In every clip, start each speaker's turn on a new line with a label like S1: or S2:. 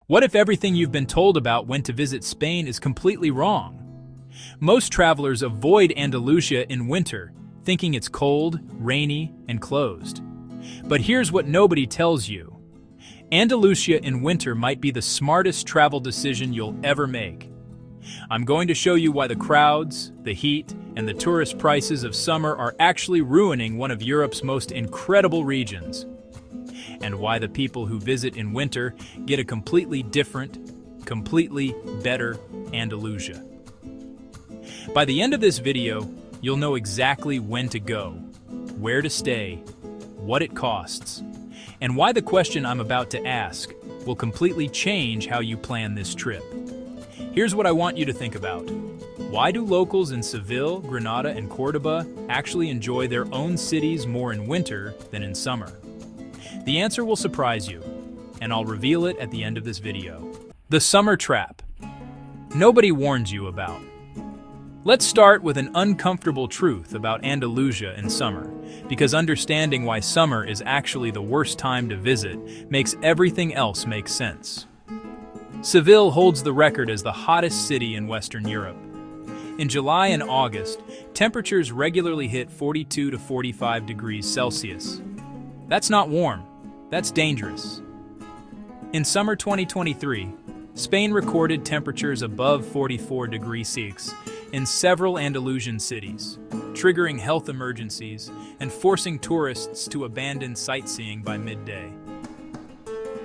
S1: What if everything you've been told about when to visit Spain is completely wrong? Most travelers avoid Andalusia in winter, thinking it's cold, rainy, and closed. But here's what nobody tells you. Andalusia in winter might be the smartest travel decision you'll ever make. I'm going to show you why the crowds, the heat, and the tourist prices of summer are actually ruining one of Europe's most incredible regions. And why the people who visit in winter get a completely different, completely better Andalusia. By the end of this video, you'll know exactly when to go, where to stay, what it costs, and why the question I'm about to ask will completely change how you plan this trip. Here's what I want you to think about. Why do locals in Seville, Granada, and Cordoba actually enjoy their own cities more in winter than in summer? The answer will surprise you, and I'll reveal it at the end of this video. The summer trap. Nobody warns you about. Let's start with an uncomfortable truth about Andalusia in summer, because understanding why summer is actually the worst time to visit makes everything else make sense. Seville holds the record as the hottest city in Western Europe. In July and August, temperatures regularly hit 42 to 45 degrees Celsius. That's not warm, that's dangerous. In summer 2023, Spain recorded temperatures above 44 degrees Celsius in several Andalusian cities, triggering health emergencies and forcing tourists to abandon sightseeing by midday.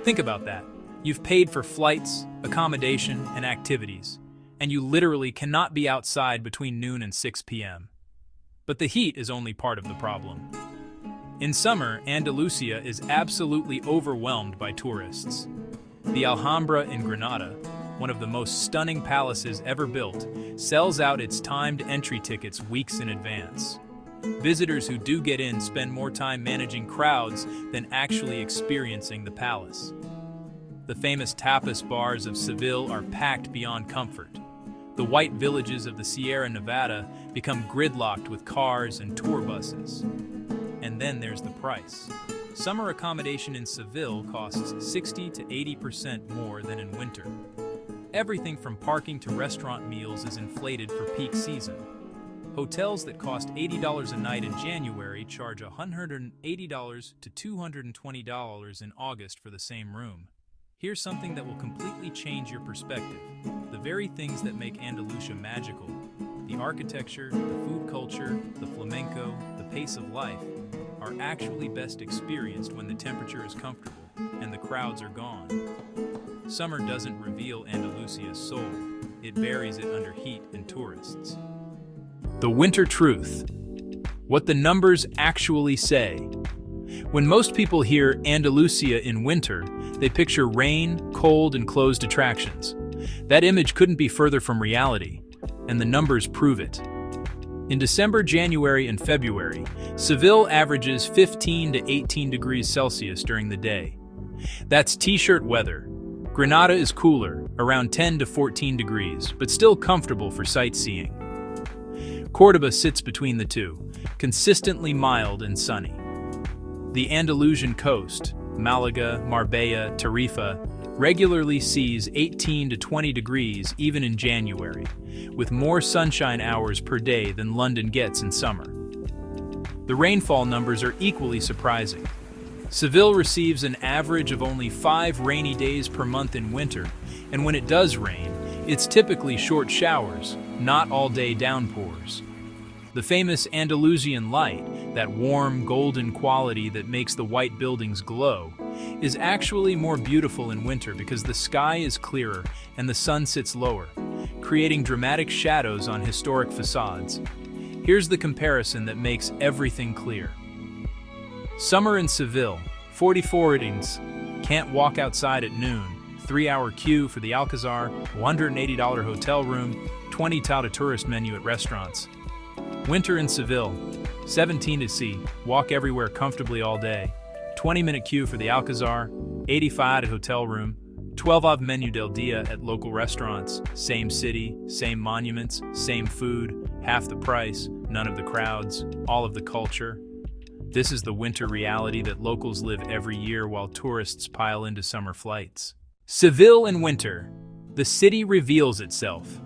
S1: Think about that. You've paid for flights, accommodation, and activities, and you literally cannot be outside between noon and 6 p.m. But the heat is only part of the problem. In summer, Andalusia is absolutely overwhelmed by tourists. The Alhambra in Granada, one of the most stunning palaces ever built, sells out its timed entry tickets weeks in advance. Visitors who do get in spend more time managing crowds than actually experiencing the palace. The famous tapas bars of Seville are packed beyond comfort. The white villages of the Sierra Nevada become gridlocked with cars and tour buses. And then there's the price. Summer accommodation in Seville costs 60 to 80% more than in winter. Everything from parking to restaurant meals is inflated for peak season. Hotels that cost $80 a night in January charge $180 to $220 in August for the same room. Here's something that will completely change your perspective. The very things that make Andalusia magical, the architecture, the food culture, the flamenco, the pace of life, are actually best experienced when the temperature is comfortable and the crowds are gone. Summer doesn't reveal Andalusia's soul, it buries it under heat and tourists. The winter truth. What the numbers actually say. When most people hear Andalusia in winter, they picture rain, cold, and closed attractions. That image couldn't be further from reality, and the numbers prove it. In December, January, and February, Seville averages 15 to 18 degrees Celsius during the day. That's t-shirt weather. Granada is cooler, around 10 to 14 degrees, but still comfortable for sightseeing. Cordoba sits between the two, consistently mild and sunny. The Andalusian coast, Malaga, Marbella, Tarifa, regularly sees 18 to 20 degrees even in January, with more sunshine hours per day than London gets in summer. The rainfall numbers are equally surprising. Seville receives an average of only 5 rainy days per month in winter, and when it does rain, it's typically short showers, not all-day downpours. The famous Andalusian light, that warm, golden quality that makes the white buildings glow, is actually more beautiful in winter because the sky is clearer and the sun sits lower, creating dramatic shadows on historic facades. Here's the comparison that makes everything clear. Summer in Seville, 44 degrees, can't walk outside at noon, 3-hour queue for the Alcazar, $180 hotel room, $20 tourist menu at restaurants. Winter in Seville, 17 to see, walk everywhere comfortably all day, 20-minute queue for the Alcazar, 85 at hotel room, 12 menu del dia at local restaurants, same city, same monuments, same food, half the price, none of the crowds, all of the culture. This is the winter reality that locals live every year while tourists pile into summer flights. Seville in winter. The city reveals itself.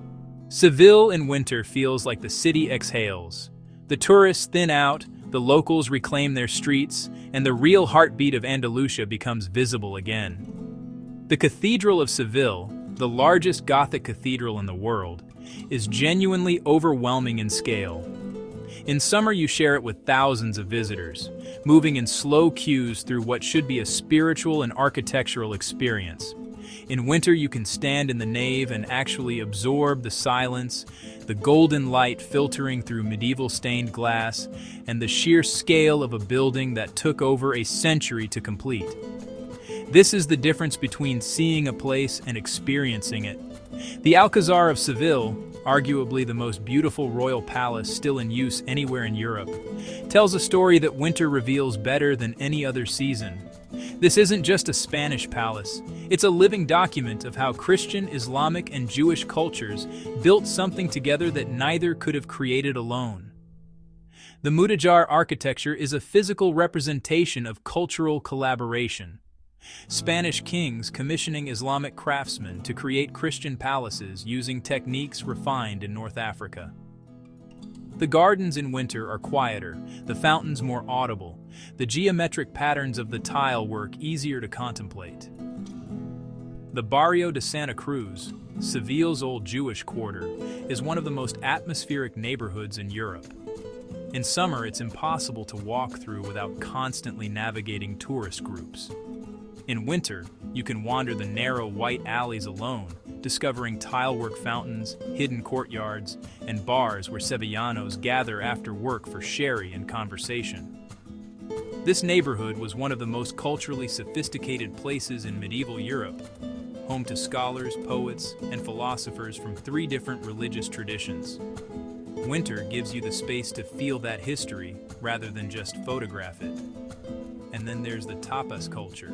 S1: Seville in winter feels like the city exhales. The tourists thin out, the locals reclaim their streets, and the real heartbeat of Andalusia becomes visible again. The Cathedral of Seville, the largest Gothic cathedral in the world, is genuinely overwhelming in scale. In summer, you share it with thousands of visitors, moving in slow queues through what should be a spiritual and architectural experience. In winter, you can stand in the nave and actually absorb the silence, the golden light filtering through medieval stained glass, and the sheer scale of a building that took over a century to complete. This is the difference between seeing a place and experiencing it. The Alcazar of Seville, arguably the most beautiful royal palace still in use anywhere in Europe, tells a story that winter reveals better than any other season. This isn't just a Spanish palace, it's a living document of how Christian, Islamic, and Jewish cultures built something together that neither could have created alone. The Mudéjar architecture is a physical representation of cultural collaboration. Spanish kings commissioning Islamic craftsmen to create Christian palaces using techniques refined in North Africa. The gardens in winter are quieter, the fountains more audible, the geometric patterns of the tile work easier to contemplate. The Barrio de Santa Cruz, Seville's old Jewish quarter, is one of the most atmospheric neighborhoods in Europe. In summer, it's impossible to walk through without constantly navigating tourist groups. In winter, you can wander the narrow white alleys alone, discovering tilework fountains, hidden courtyards, and bars where Sevillanos gather after work for sherry and conversation. This neighborhood was one of the most culturally sophisticated places in medieval Europe, home to scholars, poets, and philosophers from 3 different religious traditions. Winter gives you the space to feel that history rather than just photograph it. And then there's the tapas culture,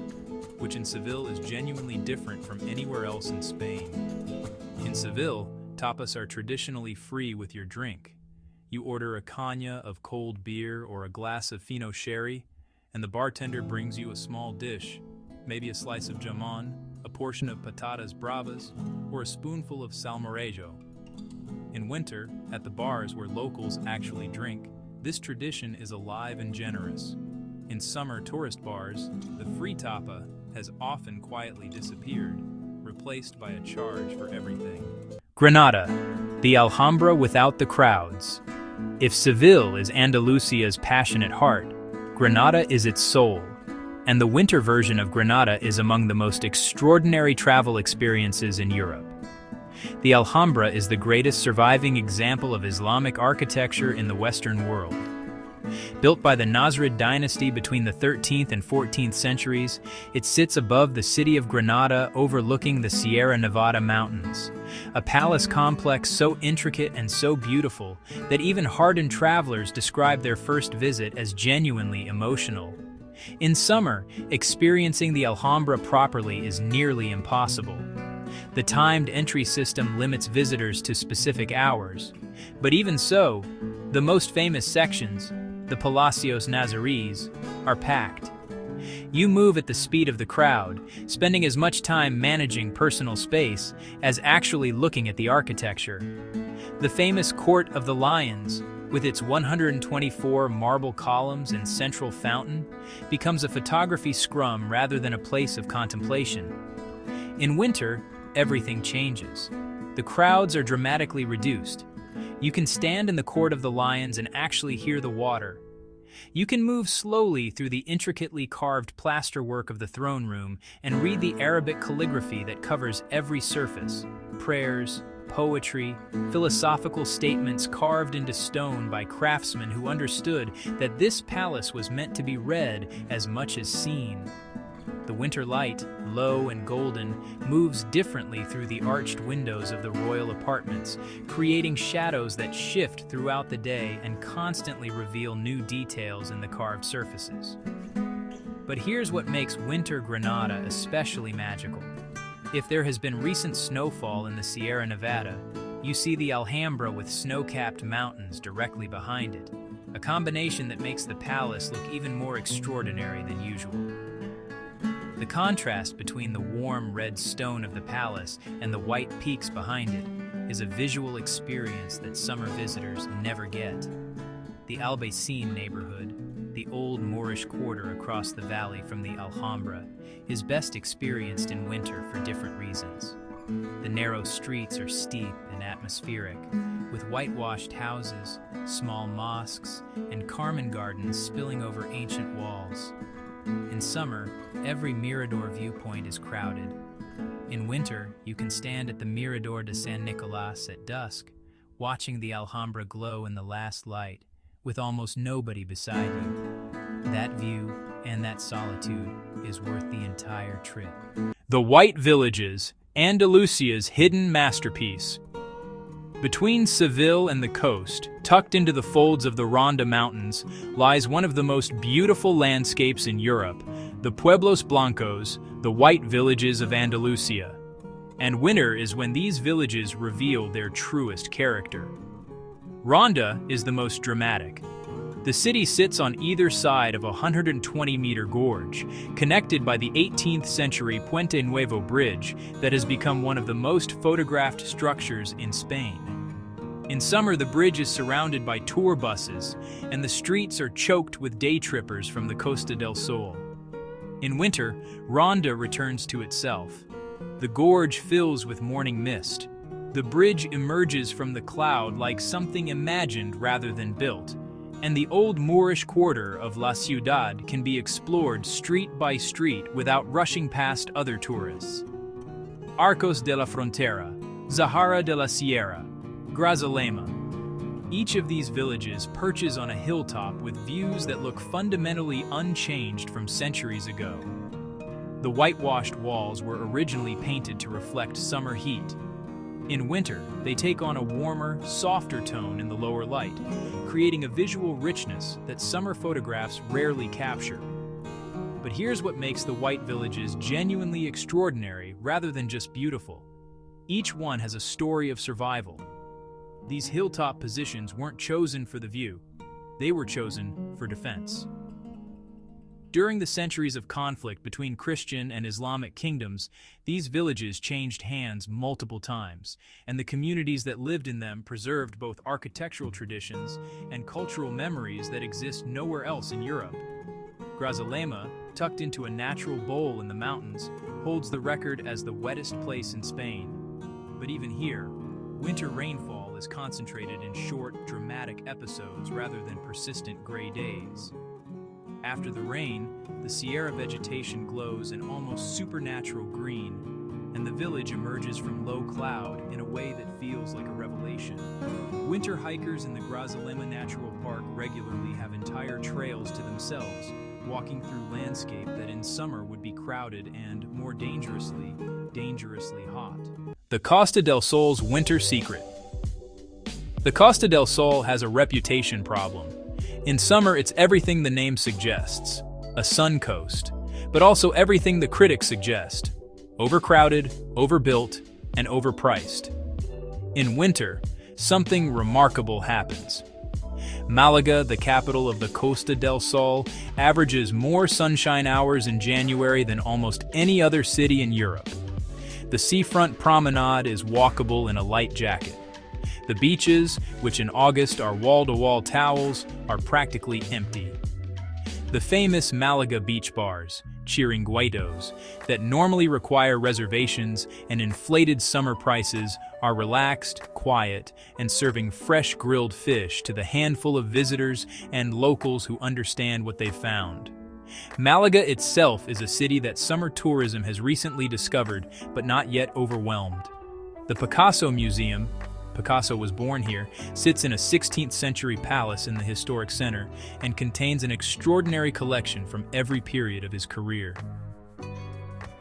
S1: which in Seville is genuinely different from anywhere else in Spain. In Seville, tapas are traditionally free with your drink. You order a caña of cold beer or a glass of fino sherry, and the bartender brings you a small dish, maybe a slice of jamón, a portion of patatas bravas, or a spoonful of salmorejo. In winter, at the bars where locals actually drink, this tradition is alive and generous. In summer tourist bars, the free tapa has often quietly disappeared, replaced by a charge for everything. Granada, the Alhambra without the crowds. If Seville is Andalusia's passionate heart, Granada is its soul. And the winter version of Granada is among the most extraordinary travel experiences in Europe. The Alhambra is the greatest surviving example of Islamic architecture in the Western world. Built by the Nasrid dynasty between the 13th and 14th centuries, it sits above the city of Granada overlooking the Sierra Nevada mountains. A palace complex so intricate and so beautiful that even hardened travelers describe their first visit as genuinely emotional. In summer, experiencing the Alhambra properly is nearly impossible. The timed entry system limits visitors to specific hours. But even so, the most famous sections, the Palacios Nazaríes, are packed. You move at the speed of the crowd, spending as much time managing personal space as actually looking at the architecture. The famous Court of the Lions, with its 124 marble columns and central fountain, becomes a photography scrum rather than a place of contemplation. In winter, everything changes. The crowds are dramatically reduced. You can stand in the Court of the Lions and actually hear the water. You can move slowly through the intricately carved plasterwork of the throne room and read the Arabic calligraphy that covers every surface. Prayers, poetry, philosophical statements carved into stone by craftsmen who understood that this palace was meant to be read as much as seen. The winter light, low and golden, moves differently through the arched windows of the royal apartments, creating shadows that shift throughout the day and constantly reveal new details in the carved surfaces. But here's what makes winter Granada especially magical. If there has been recent snowfall in the Sierra Nevada, you see the Alhambra with snow-capped mountains directly behind it, a combination that makes the palace look even more extraordinary than usual. The The contrast between the warm red stone of the palace and the white peaks behind it is a visual experience that summer visitors never get. The Albaycin neighborhood, the old Moorish quarter across the valley from the Alhambra, is best experienced in winter for different reasons. The narrow streets are steep and atmospheric, with whitewashed houses, small mosques, and Carmen gardens spilling over ancient walls. In summer, every mirador viewpoint is crowded. In winter, you can stand at the Mirador de San Nicolas at dusk, watching the Alhambra glow in the last light, with almost nobody beside you. That view and that solitude is worth the entire trip. The White Villages, Andalusia's hidden masterpiece. Between Seville and the coast, tucked into the folds of the Ronda Mountains, lies one of the most beautiful landscapes in Europe, the Pueblos Blancos, the White Villages of Andalusia. And winter is when these villages reveal their truest character. Ronda is the most dramatic. The city sits on either side of a 120-meter gorge, connected by the 18th century Puente Nuevo Bridge that has become one of the most photographed structures in Spain. In summer, the bridge is surrounded by tour buses, and the streets are choked with day trippers from the Costa del Sol. In winter, Ronda returns to itself. The gorge fills with morning mist. The bridge emerges from the cloud like something imagined rather than built, and the old Moorish quarter of La Ciudad can be explored street by street without rushing past other tourists. Arcos de la Frontera, Zahara de la Sierra, Grazalema. Each of these villages perches on a hilltop with views that look fundamentally unchanged from centuries ago. The whitewashed walls were originally painted to reflect summer heat. In winter, they take on a warmer, softer tone in the lower light, creating a visual richness that summer photographs rarely capture. But here's what makes the White Villages genuinely extraordinary rather than just beautiful. Each one has a story of survival. These hilltop positions weren't chosen for the view, they were chosen for defense. During the centuries of conflict between Christian and Islamic kingdoms, these villages changed hands multiple times, and the communities that lived in them preserved both architectural traditions and cultural memories that exist nowhere else in Europe. Grazalema, tucked into a natural bowl in the mountains, holds the record as the wettest place in Spain. But even here, winter rainfall is concentrated in short, dramatic episodes rather than persistent gray days. After the rain, the Sierra vegetation glows an almost supernatural green, and the village emerges from low cloud in a way that feels like a revelation. Winter hikers in the Grazalema Natural Park regularly have entire trails to themselves, walking through landscape that in summer would be crowded and, more dangerously hot. The Costa del Sol's winter secret. The Costa del Sol has a reputation problem. In summer, it's everything the name suggests, a sun coast, but also everything the critics suggest, overcrowded, overbuilt, and overpriced. In winter, something remarkable happens. Malaga, the capital of the Costa del Sol, averages more sunshine hours in January than almost any other city in Europe. The seafront promenade is walkable in a light jacket. The beaches, which in August are wall-to-wall towels, are practically empty. The famous Malaga beach bars, chiringuitos, that normally require reservations and inflated summer prices are relaxed, quiet, and serving fresh grilled fish to the handful of visitors and locals who understand what they've found. Malaga itself is a city that summer tourism has recently discovered but not yet overwhelmed. The Picasso Museum, Picasso was born here, sits in a 16th century palace in the historic center and contains an extraordinary collection from every period of his career.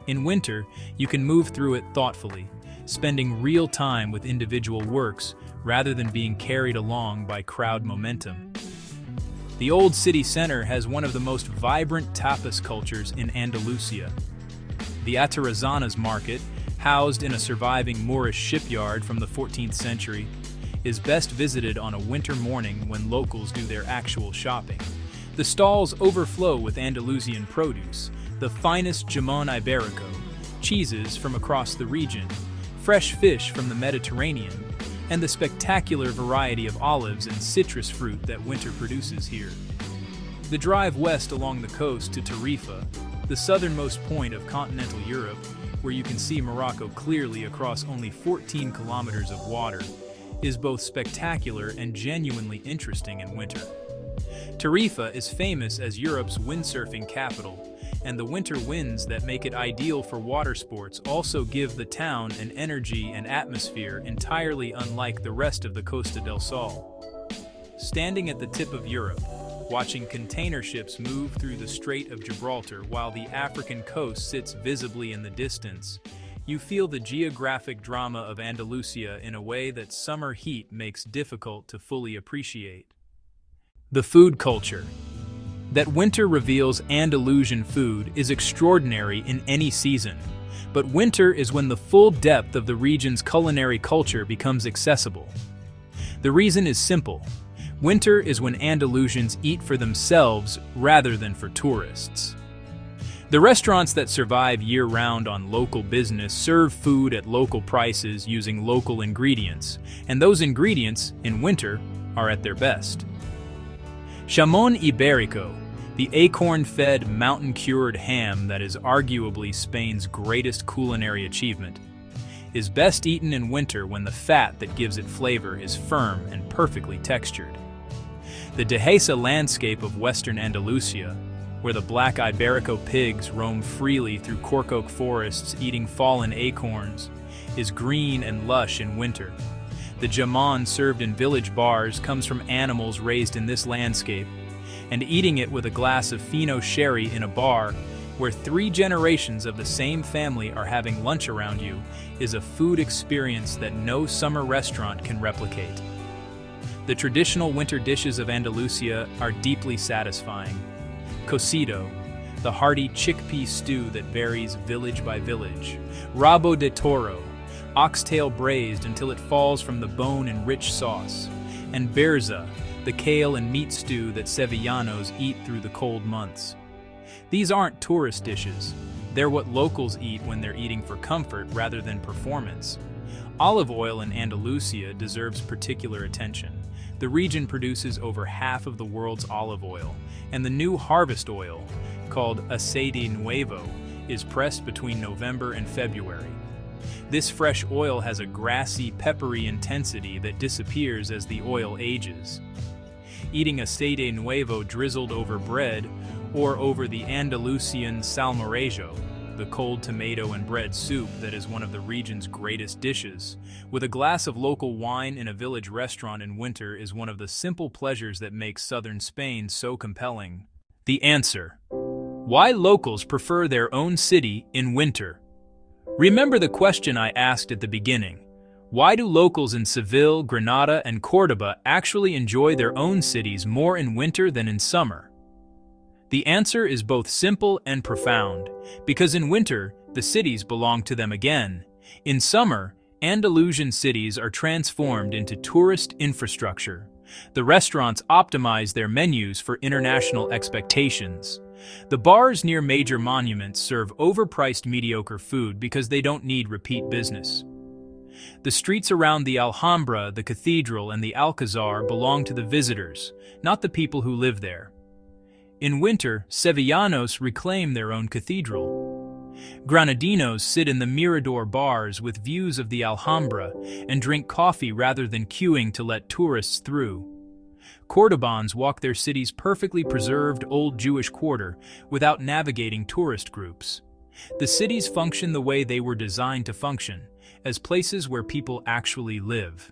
S1: In winter, you can move through it thoughtfully, spending real time with individual works rather than being carried along by crowd momentum. The old city center has one of the most vibrant tapas cultures in Andalusia. The Atarazanas market, housed in a surviving Moorish shipyard from the 14th century, is best visited on a winter morning when locals do their actual shopping. The stalls overflow with Andalusian produce, the finest jamón ibérico, cheeses from across the region, fresh fish from the Mediterranean, and the spectacular variety of olives and citrus fruit that winter produces here. The drive west along the coast to Tarifa, the southernmost point of continental Europe, where you can see Morocco clearly across only 14 kilometers of water, is both spectacular and genuinely interesting in winter. Tarifa is famous as Europe's windsurfing capital, and the winter winds that make it ideal for water sports also give the town an energy and atmosphere entirely unlike the rest of the Costa del Sol. Standing at the tip of Europe, watching container ships move through the Strait of Gibraltar while the African coast sits visibly in the distance, you feel the geographic drama of Andalusia in a way that summer heat makes difficult to fully appreciate. The food culture. That winter reveals Andalusian food is extraordinary in any season, but winter is when the full depth of the region's culinary culture becomes accessible. The reason is simple. Winter is when Andalusians eat for themselves rather than for tourists. The restaurants that survive year-round on local business serve food at local prices using local ingredients, and those ingredients, in winter, are at their best. Jamón ibérico, the acorn-fed, mountain-cured ham that is arguably Spain's greatest culinary achievement, is best eaten in winter when the fat that gives it flavor is firm and perfectly textured. The Dehesa landscape of western Andalusia, where the black Iberico pigs roam freely through cork oak forests eating fallen acorns, is green and lush in winter. The jamón served in village bars comes from animals raised in this landscape, and eating it with a glass of fino sherry in a bar where 3 generations of the same family are having lunch around you is a food experience that no summer restaurant can replicate. The traditional winter dishes of Andalusia are deeply satisfying. Cocido, the hearty chickpea stew that varies village by village. Rabo de toro, oxtail braised until it falls from the bone in rich sauce. And berza, the kale and meat stew that Sevillanos eat through the cold months. These aren't tourist dishes. They're what locals eat when they're eating for comfort rather than performance. Olive oil in Andalusia deserves particular attention. The region produces over half of the world's olive oil, and the new harvest oil, called aceite nuevo, is pressed between November and February. This fresh oil has a grassy, peppery intensity that disappears as the oil ages. Eating aceite nuevo drizzled over bread or over the Andalusian salmorejo, the cold tomato and bread soup that is one of the region's greatest dishes, with a glass of local wine in a village restaurant in winter is one of the simple pleasures that makes southern Spain so compelling. The answer: why locals prefer their own city in winter. Remember the question I asked at the beginning. Why do locals in Seville, Granada, and Cordoba actually enjoy their own cities more in winter than in summer? The answer is both simple and profound, because in winter, the cities belong to them again. In summer, Andalusian cities are transformed into tourist infrastructure. The restaurants optimize their menus for international expectations. The bars near major monuments serve overpriced mediocre food because they don't need repeat business. The streets around the Alhambra, the cathedral, and the Alcazar belong to the visitors, not the people who live there. In winter, Sevillanos reclaim their own cathedral. Granadinos sit in the Mirador bars with views of the Alhambra and drink coffee rather than queuing to let tourists through. Cordobans walk their city's perfectly preserved old Jewish quarter without navigating tourist groups. The cities function the way they were designed to function, as places where people actually live.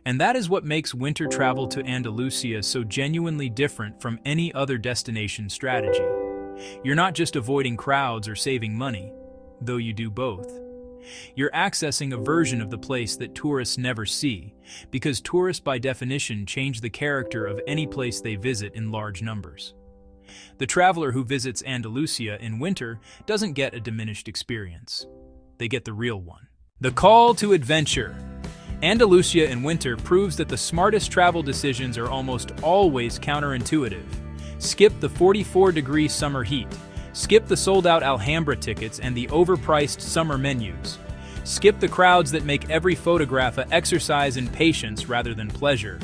S1: And that is what makes winter travel to Andalusia so genuinely different from any other destination strategy. You're not just avoiding crowds or saving money, though you do both. You're accessing a version of the place that tourists never see, because tourists by definition change the character of any place they visit in large numbers. The traveler who visits Andalusia in winter doesn't get a diminished experience. They get the real one. The call to adventure. Andalusia in winter proves that the smartest travel decisions are almost always counterintuitive. Skip the 44-degree summer heat. Skip the sold-out Alhambra tickets and the overpriced summer menus. Skip the crowds that make every photograph an exercise in patience rather than pleasure.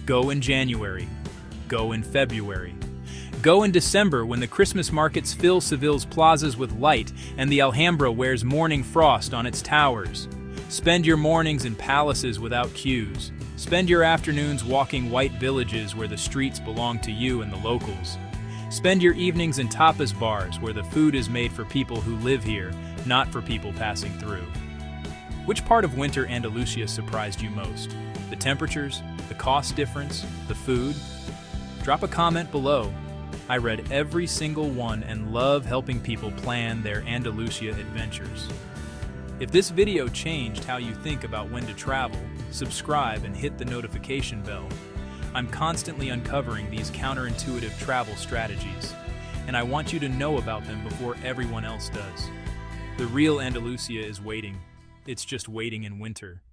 S1: Go in January. Go in February. Go in December when the Christmas markets fill Seville's plazas with light and the Alhambra wears morning frost on its towers. Spend your mornings in palaces without queues. Spend your afternoons walking white villages where the streets belong to you and the locals. Spend your evenings in tapas bars where the food is made for people who live here, not for people passing through. Which part of winter Andalusia surprised you most? The temperatures, the cost difference, the food? Drop a comment below. I read every single one and love helping people plan their Andalusia adventures. If this video changed how you think about when to travel, subscribe and hit the notification bell. I'm constantly uncovering these counterintuitive travel strategies, and I want you to know about them before everyone else does. The real Andalusia is waiting. It's just waiting in winter.